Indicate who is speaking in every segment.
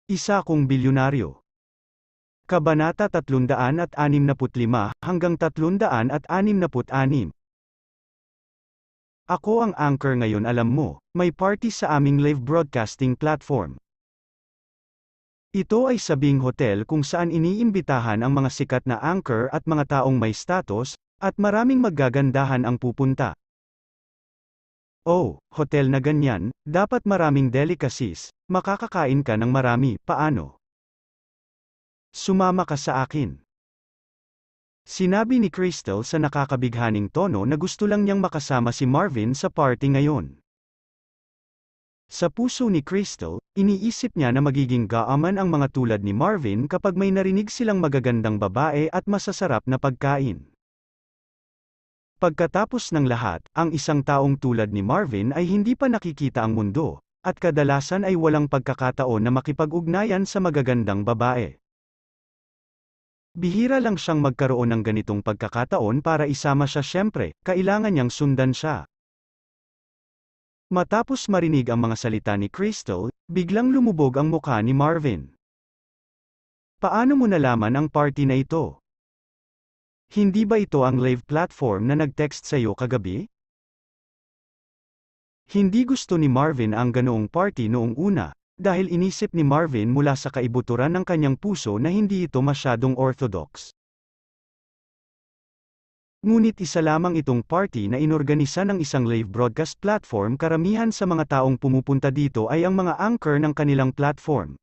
Speaker 1: Isa akong bilyonaryo. Kabanata 365 hanggang 366. Ako ang anchor ngayon, alam mo, may party sa aming live broadcasting platform. Ito ay sabing hotel kung saan iniimbitahan ang mga sikat na anchor at mga taong may status, at maraming maggagandahan ang pupunta. Oh, hotel na ganyan, dapat maraming delicacies, makakakain ka ng marami, paano? Sumama ka sa akin. Sinabi ni Crystal sa nakakabighaning tono na gusto lang niyang makasama si Marvin sa party ngayon. Sa puso ni Crystal, iniisip niya na magiging gaaman ang mga tulad ni Marvin kapag may narinig silang magagandang babae at masasarap na pagkain. Pagkatapos ng lahat, ang isang taong tulad ni Marvin ay hindi pa nakikita ang mundo, at kadalasan ay walang pagkakataon na makipag-ugnayan sa magagandang babae. Bihira lang siyang magkaroon ng ganitong pagkakataon para isama siya, syempre, kailangan niyang sundan siya. Matapos marinig ang mga salita ni Crystal, biglang lumubog ang mukha ni Marvin. Paano mo nalaman ang party na ito? Hindi ba ito ang live platform na nag-text sa'yo kagabi? Hindi gusto ni Marvin ang ganoong party noong una, dahil inisip ni Marvin mula sa kaibuturan ng kanyang puso na hindi ito masyadong orthodox. Ngunit isa lamang itong party na inorganisa ng isang live broadcast platform. Karamihan sa mga taong pumupunta dito ay ang mga anchor ng kanilang platform.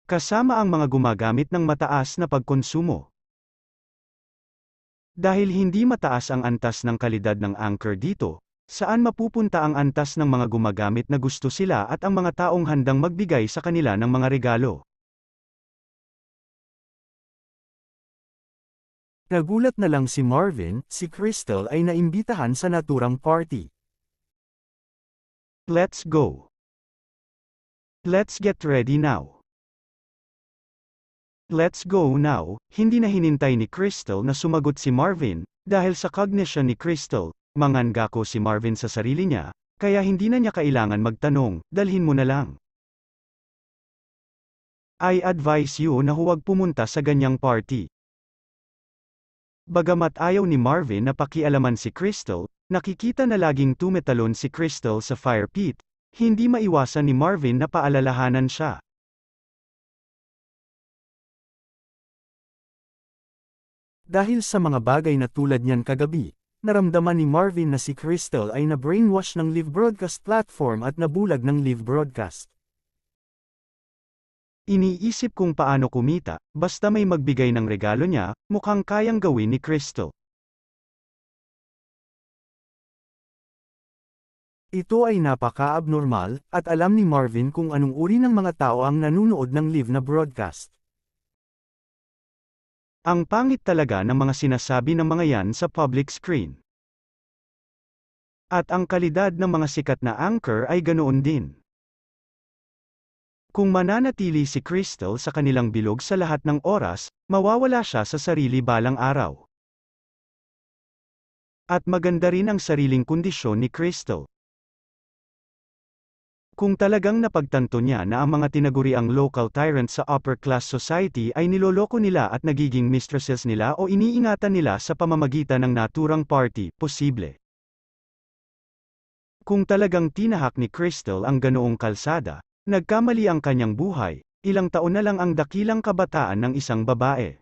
Speaker 1: Kasama ang mga gumagamit ng mataas na pagkonsumo. Dahil hindi mataas ang antas ng kalidad ng anchor dito, saan mapupunta ang antas ng mga gumagamit na gusto sila at ang mga taong handang magbigay sa kanila ng mga regalo? Nagulat na lang si Marvin, si Crystal ay naimbitahan sa naturang party. Let's go. Let's get ready now. Let's go now. Hindi na hinintay ni Crystal na sumagot si Marvin, dahil sa cognition ni Crystal, mangangako si Marvin sa sarili niya, kaya hindi na niya kailangan magtanong, dalhin mo na lang. I advise you na huwag pumunta sa ganyang party. Bagamat ayaw ni Marvin na pakialaman si Crystal, nakikita na laging tumetalon si Crystal sa fire pit, hindi maiwasan ni Marvin na paalalahanan siya. Dahil sa mga bagay na tulad niyan kagabi, naramdaman ni Marvin na si Crystal ay na-brainwash ng live broadcast platform at nabulag ng live broadcast. Iniisip kung paano kumita, basta may magbigay ng regalo niya, mukhang kayang gawin ni Crystal. Ito ay napaka-abnormal, at alam ni Marvin kung anong uri ng mga tao ang nanunood ng live na broadcast. Ang pangit talaga ng mga sinasabi ng mga yan sa public screen. At ang kalidad ng mga sikat na anchor ay ganoon din. Kung mananatili si Crystal sa kanilang bilog sa lahat ng oras, mawawala siya sa sarili balang araw. At maganda rin ang sariling kondisyon ni Crystal. Kung talagang napagtanto niya na ang mga tinaguriang local tyrant sa upper-class society ay niloloko nila at nagiging mistresses nila o iniingatan nila sa pamamagitan ng naturang party, posible. Kung talagang tinahak ni Crystal ang ganoong kalsada, nagkamali ang kanyang buhay, ilang taon na lang ang dakilang kabataan ng isang babae.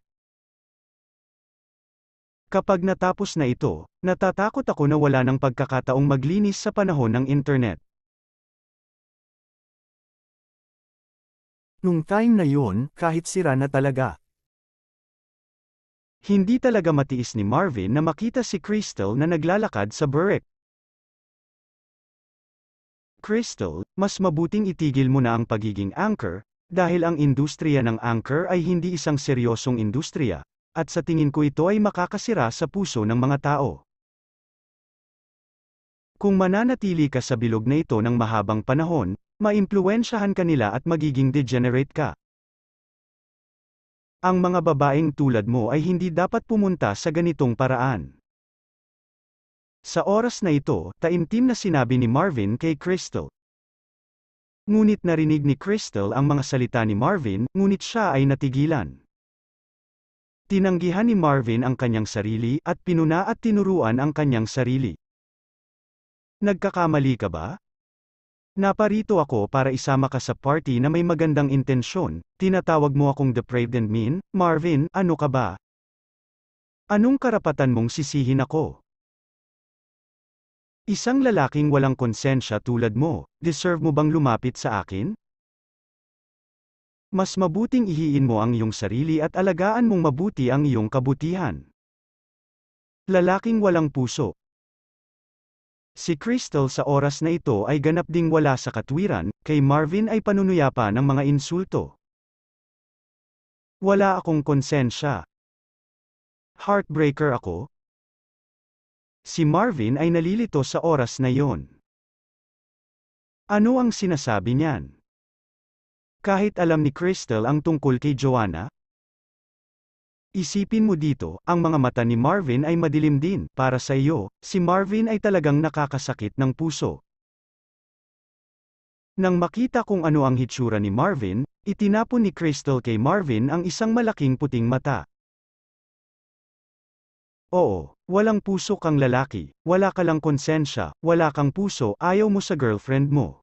Speaker 1: Kapag natapos na ito, natatakot ako na wala ng pagkakataong maglinis sa panahon ng internet. Nung time na yun, kahit sira na talaga. Hindi talaga matiis ni Marvin na makita si Crystal na naglalakad sa burek. Crystal, mas mabuting itigil mo na ang pagiging anchor, dahil ang industriya ng anchor ay hindi isang seryosong industriya, at sa tingin ko ito ay makakasira sa puso ng mga tao. Kung mananatili ka sa bilog na ito ng mahabang panahon, maimpluwensyahan ka nila at magiging degenerate ka. Ang mga babaeng tulad mo ay hindi dapat pumunta sa ganitong paraan. Sa oras na ito, taimtim na sinabi ni Marvin kay Crystal. Ngunit narinig ni Crystal ang mga salita ni Marvin, ngunit siya ay natigilan. Tinanggihan ni Marvin ang kanyang sarili at pinuna at tinuruan ang kanyang sarili. Nagkakamali ka ba? Naparito ako para isama ka sa party na may magandang intensyon, tinatawag mo akong depraved and mean, Marvin, ano ka ba? Anong karapatan mong sisihin ako? Isang lalaking walang konsensya tulad mo, deserve mo bang lumapit sa akin? Mas mabuting ihiin mo ang iyong sarili at alagaan mong mabuti ang iyong kabutihan. Lalaking walang puso. Si Crystal sa oras na ito ay ganap ding wala sa katwiran, kay Marvin ay panunuyapa ng mga insulto. Wala akong konsensya. Heartbreaker ako. Si Marvin ay nalilito sa oras na yon. Ano ang sinasabi niyan? Kahit alam ni Crystal ang tungkol kay Joanna? Isipin mo dito, ang mga mata ni Marvin ay madilim din. Para sa iyo, si Marvin ay talagang nakakasakit ng puso. Nang makita kung ano ang hitsura ni Marvin, itinapon ni Crystal kay Marvin ang isang malaking puting mata. Oo, walang puso kang lalaki, wala ka lang konsensya, wala kang puso, ayaw mo sa girlfriend mo.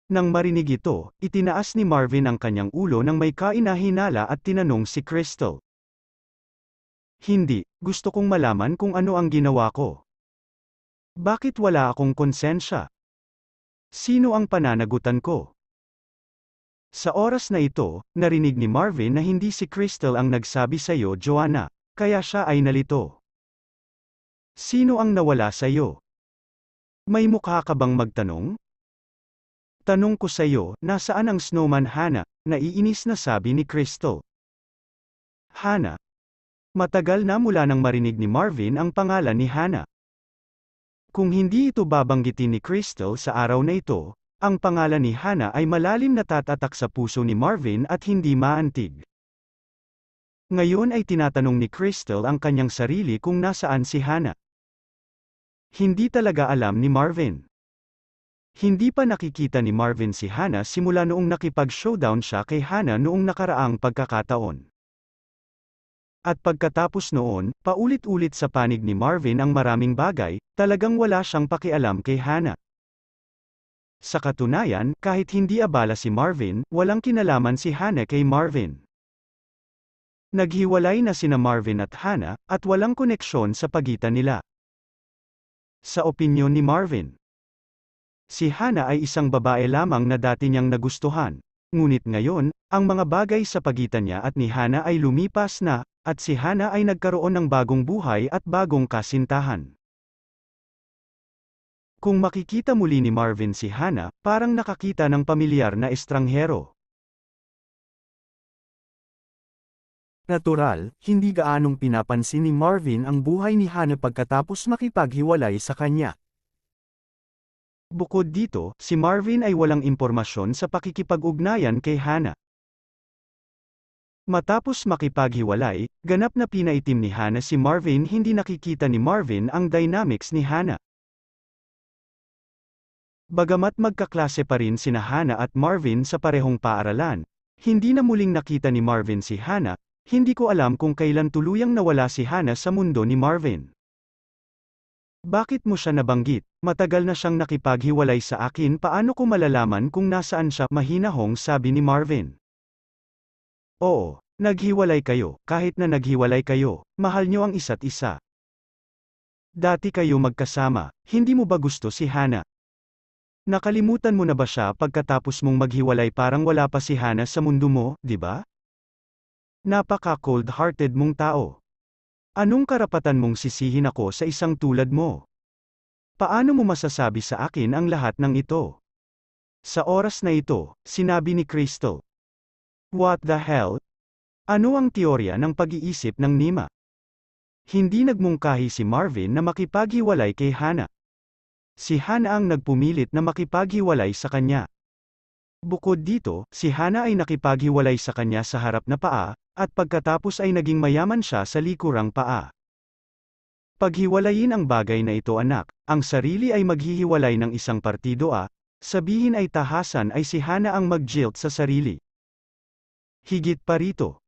Speaker 1: Nang marinig ito, itinaas ni Marvin ang kanyang ulo nang may kainahinala at tinanong si Crystal. Hindi, gusto kong malaman kung ano ang ginawa ko. Bakit wala akong konsensya? Sino ang pananagutan ko? Sa oras na ito, narinig ni Marvin na hindi si Crystal ang nagsabi sa iyo, Joanna. Kaya siya ay nalito. Sino ang nawala sa iyo? May mukha ka bang magtanong? Tanong ko sa iyo, nasaan ang snowman Hannah? Naiinis na sabi ni Crystal. Hannah. Matagal na mula nang marinig ni Marvin ang pangalan ni Hannah. Kung hindi ito babanggitin ni Crystal sa araw na ito, ang pangalan ni Hannah ay malalim na tatatak sa puso ni Marvin at hindi maantig. Ngayon ay tinatanong ni Crystal ang kanyang sarili kung nasaan si Hannah. Hindi talaga alam ni Marvin. Hindi pa nakikita ni Marvin si Hannah simula noong nakipag-showdown siya kay Hannah noong nakaraang pagkakataon. At pagkatapos noon, paulit-ulit sa panig ni Marvin ang maraming bagay, talagang wala siyang pakialam kay Hannah. Sa katunayan, kahit hindi abala si Marvin, walang kinalaman si Hannah kay Marvin. Naghiwalay na sina Marvin at Hannah, at walang koneksyon sa pagitan nila. Sa opinyon ni Marvin, si Hannah ay isang babae lamang na dati niyang nagustuhan, ngunit ngayon, ang mga bagay sa pagitan niya at ni Hannah ay lumipas na, at si Hannah ay nagkaroon ng bagong buhay at bagong kasintahan. Kung makikita muli ni Marvin si Hannah, parang nakakita ng pamilyar na estranghero. Natural, hindi gaanong pinapansin ni Marvin ang buhay ni Hannah pagkatapos makipaghiwalay sa kanya. Bukod dito, si Marvin ay walang impormasyon sa pakikipag-ugnayan kay Hannah. Matapos makipaghiwalay, ganap na pinaitim ni Hannah si Marvin. Hindi nakikita ni Marvin ang dynamics ni Hannah. Bagamat magkaklase pa rin sina Hannah at Marvin sa parehong paaralan, hindi na muling nakita ni Marvin si Hannah. Hindi ko alam kung kailan tuluyang nawala si Hannah sa mundo ni Marvin. Bakit mo siya nabanggit? Matagal na siyang nakipaghiwalay sa akin, paano ko malalaman kung nasaan siya? Mahinahong sabi ni Marvin. Oo, naghiwalay kayo, kahit na naghiwalay kayo, mahal niyo ang isa't isa. Dati kayo magkasama, hindi mo ba gusto si Hannah? Nakalimutan mo na ba siya pagkatapos mong maghiwalay? Parang wala pa si Hannah sa mundo mo, di ba? Napaka-cold-hearted mong tao. Anong karapatan mong sisihin ako sa isang tulad mo? Paano mo masasabi sa akin ang lahat ng ito? Sa oras na ito, sinabi ni Crystal. What the hell? Ano ang teorya ng pag-iisip ng Nima? Hindi nagmungkahi si Marvin na makipaghiwalay kay Hannah. Si Hannah ang nagpumilit na makipaghiwalay sa kanya. Bukod dito, si Hannah ay nakipaghiwalay sa kanya sa harap na paa, at pagkatapos ay naging mayaman siya sa likurang paa. Paghiwalayin ang bagay na ito, anak, ang sarili ay maghihiwalay ng isang partido Sabihin ay tahasan ay si Hana ang mag-jilt sa sarili. Higit pa rito.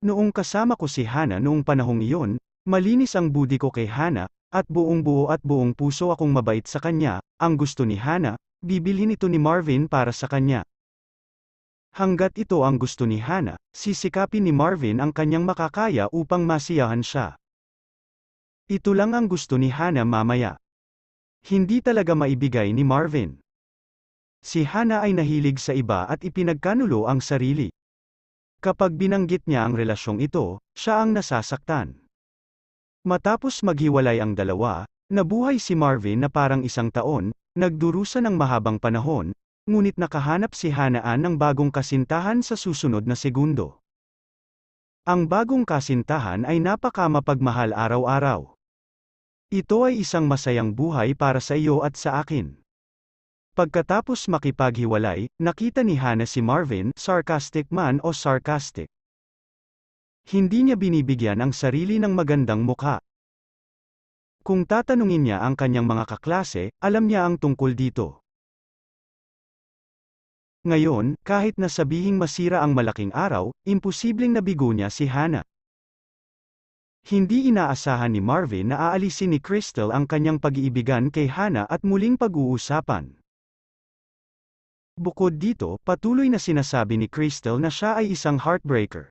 Speaker 1: Noong kasama ko si Hana noong panahong iyon, malinis ang budi ko kay Hana, at buong buo at buong puso akong mabait sa kanya. Ang gusto ni Hana, bibilhin ito ni Marvin para sa kanya. Hanggat ito ang gusto ni Hana, sisikapin ni Marvin ang kanyang makakaya upang masiyahan siya. Ito lang ang gusto ni Hana mamaya. Hindi talaga maibigay ni Marvin. Si Hana ay nahilig sa iba at ipinagkanulo ang sarili. Kapag binanggit niya ang relasyong ito, siya ang nasasaktan. Matapos maghiwalay ang dalawa, nabuhay si Marvin na parang 1 taon, nagdurusa ng mahabang panahon, ngunit nakahanap si Hanaan ng bagong kasintahan sa susunod na segundo. Ang bagong kasintahan ay napakamapagmahal araw-araw. Ito ay isang masayang buhay para sa iyo at sa akin. Pagkatapos makipaghiwalay, nakita ni Hana si Marvin, sarcastic man o sarcastic. Hindi niya binibigyan ang sarili ng magandang mukha. Kung tatanungin niya ang kanyang mga kaklase, alam niya ang tungkol dito. Ngayon, kahit na sabihing masira ang malaking araw, imposibleng nabigo niya si Hana. Hindi inaasahan ni Marvin na aalisin ni Crystal ang kanyang pag-iibigan kay Hana at muling pag-uusapan. Bukod dito, patuloy na sinasabi ni Crystal na siya ay isang heartbreaker.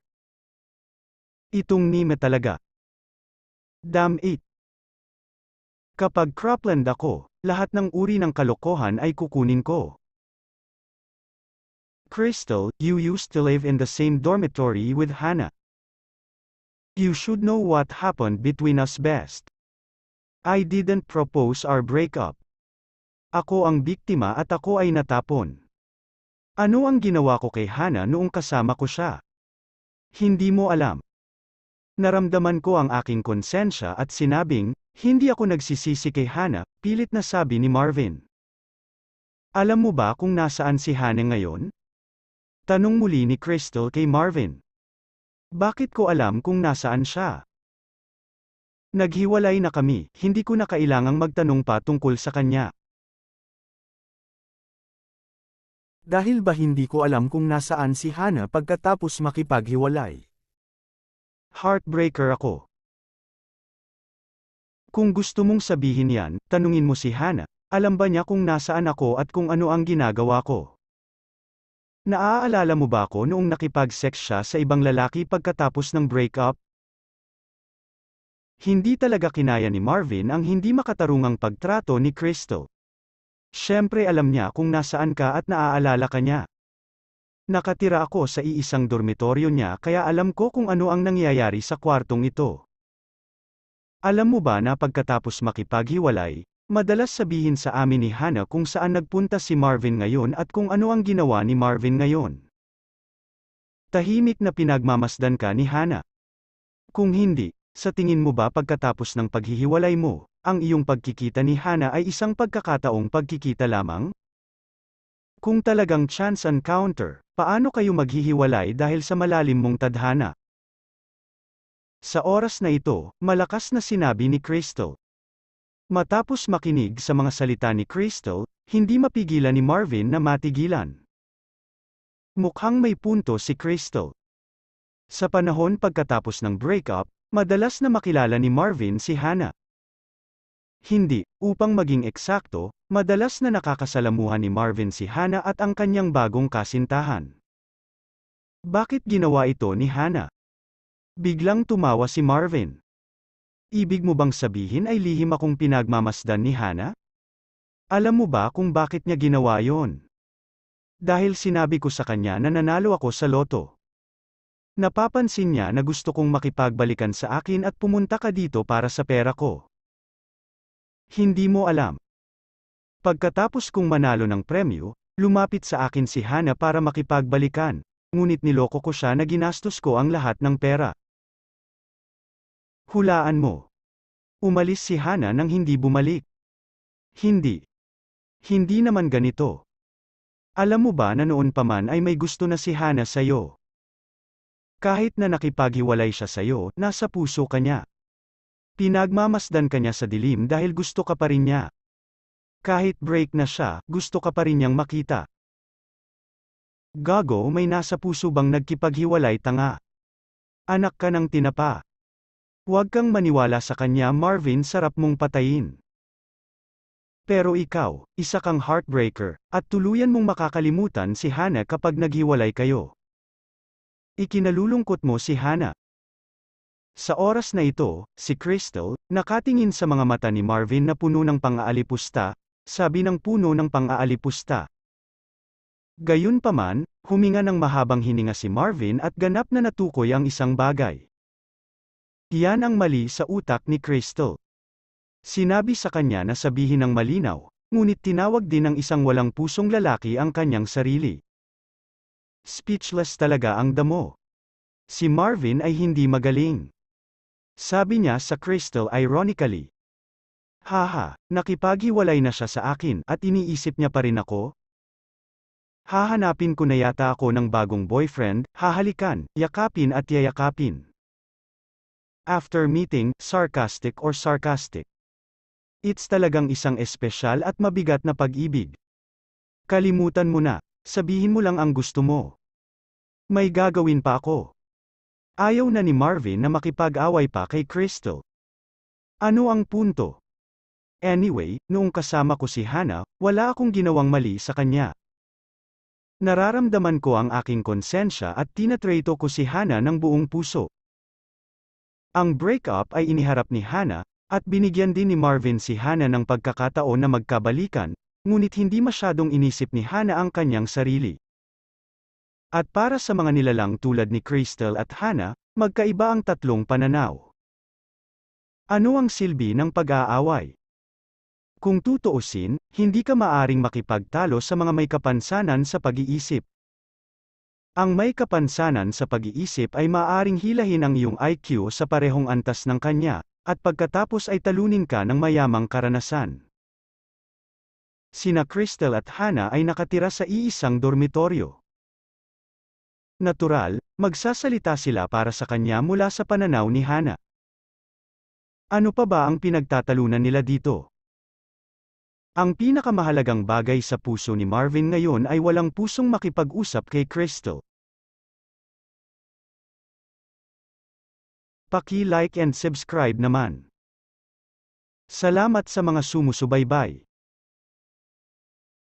Speaker 1: Itong Nime talaga. Damn it. Kapag cropland ako, lahat ng uri ng kalokohan ay kukunin ko. Crystal, you used to live in the same dormitory with Hana. You should know what happened between us best. I didn't propose our breakup. Ako ang biktima at ako ay natapon. Ano ang ginawa ko kay Hana noong kasama ko siya? Hindi mo alam. Naramdaman ko ang aking konsensya at sinabing, hindi ako nagsisisi kay Hana, pilit na sabi ni Marvin. Alam mo ba kung nasaan si Hana ngayon? Tanong muli ni Crystal kay Marvin. Bakit ko alam kung nasaan siya? Naghiwalay na kami, hindi ko na kailangang magtanong pa tungkol sa kanya. Dahil ba hindi ko alam kung nasaan si Hana pagkatapos makipaghiwalay? Heartbreaker ako. Kung gusto mong sabihin yan, tanungin mo si Hana, alam ba niya kung nasaan ako at kung ano ang ginagawa ko? Naaalala mo ba ako noong nakipag-sex siya sa ibang lalaki pagkatapos ng breakup? Hindi talaga kinaya ni Marvin ang hindi makatarungang pagtrato ni Crystal. Siyempre alam niya kung nasaan ka at naaalala ka niya. Nakatira ako sa iisang dormitoryo niya kaya alam ko kung ano ang nangyayari sa kwartong ito. Alam mo ba na pagkatapos makipaghiwalay, madalas sabihin sa amin ni Hana kung saan nagpunta si Marvin ngayon at kung ano ang ginawa ni Marvin ngayon. Tahimik na pinagmamasdan ka ni Hana. Kung hindi, sa tingin mo ba pagkatapos ng paghihiwalay mo, ang iyong pagkikita ni Hana ay isang pagkakataong pagkikita lamang? Kung talagang chance encounter, paano kayo maghihiwalay dahil sa malalim mong tadhana? Sa oras na ito, malakas na sinabi ni Crystal. Matapos makinig sa mga salita ni Crystal, hindi mapigilan ni Marvin na matigilan. Mukhang may punto si Crystal. Sa panahon pagkatapos ng breakup, madalas na makilala ni Marvin si Hana. Hindi, upang maging eksakto, madalas na nakakasalamuhan ni Marvin si Hana at ang kanyang bagong kasintahan. Bakit ginawa ito ni Hana? Biglang tumawa si Marvin. Ibig mo bang sabihin ay lihim akong pinagmamasdan ni Hana? Alam mo ba kung bakit niya ginawa yon? Dahil sinabi ko sa kanya na nanalo ako sa loto. Napapansin niya na gusto kong makipagbalikan sa akin at pumunta ka dito para sa pera ko. Hindi mo alam. Pagkatapos kong manalo ng premyo, lumapit sa akin si Hana para makipagbalikan, ngunit niloko ko siya na ginastos ko ang lahat ng pera. Hulaan mo. Umalis si Hana nang hindi bumalik. Hindi. Hindi naman ganito. Alam mo ba na noon pa man ay may gusto na si Hana sa'yo? Kahit na nakipaghiwalay siya sa'yo, nasa puso ka niya. Pinagmamasdan ka niya sa dilim dahil gusto ka pa rin niya. Kahit break na siya, gusto ka pa rin niyang makita. Gago, may nasa puso bang nagkipaghiwalay tanga? Anak ka ng tinapa. Huwag kang maniwala sa kanya Marvin, sarap mong patayin. Pero ikaw, isa kang heartbreaker, at tuluyan mong makakalimutan si Hannah kapag naghiwalay kayo. Ikinalulungkot mo si Hannah. Sa oras na ito, si Crystal, nakatingin sa mga mata ni Marvin na puno ng pang-aalipusta, sabi ng puno ng pang-aalipusta. Gayunpaman, huminga ng mahabang hininga si Marvin at ganap na natukoy ang isang bagay. Iyan ang mali sa utak ni Crystal. Sinabi sa kanya na sabihin ng malinaw, ngunit tinawag din ng isang walang pusong lalaki ang kanyang sarili. Speechless talaga ang damo. Si Marvin ay hindi magaling. Sabi niya sa Crystal ironically. Haha, nakipaghiwalay na siya sa akin at iniisip niya pa rin ako? Hahanapin ko na yata ako ng bagong boyfriend, hahalikan, yakapin at yayakapin. After meeting, sarcastic or sarcastic. It's talagang isang espesyal at mabigat na pag-ibig. Kalimutan mo na, sabihin mo lang ang gusto mo. May gagawin pa ako. Ayaw na ni Marvin na makipag-away pa kay Crystal. Ano ang punto? Anyway, noong kasama ko si Hannah, wala akong ginawang mali sa kanya. Nararamdaman ko ang aking konsensya at tinatreto ko si Hannah ng buong puso. Ang breakup ay iniharap ni Hannah, at binigyan din ni Marvin si Hannah ng pagkakataon na magkabalikan, ngunit hindi masyadong inisip ni Hannah ang kanyang sarili. At para sa mga nilalang tulad ni Crystal at Hannah, magkaiba ang tatlong pananaw. Ano ang silbi ng pag-aaway? Kung tutuusin, hindi ka maaring makipagtalo sa mga may kapansanan sa pag-iisip. Ang may kapansanan sa pag-iisip ay maaaring hilahin ang iyong IQ sa parehong antas ng kanya, at pagkatapos ay talunin ka ng mayamang karanasan. Sina Crystal at Hannah ay nakatira sa iisang dormitoryo. Natural, magsasalita sila para sa kanya mula sa pananaw ni Hannah. Ano pa ba ang pinagtatalunan nila dito? Ang pinakamahalagang bagay sa puso ni Marvin ngayon ay walang pusong makipag-usap kay Crystal. Paki-like and subscribe naman. Salamat sa mga sumusubaybay.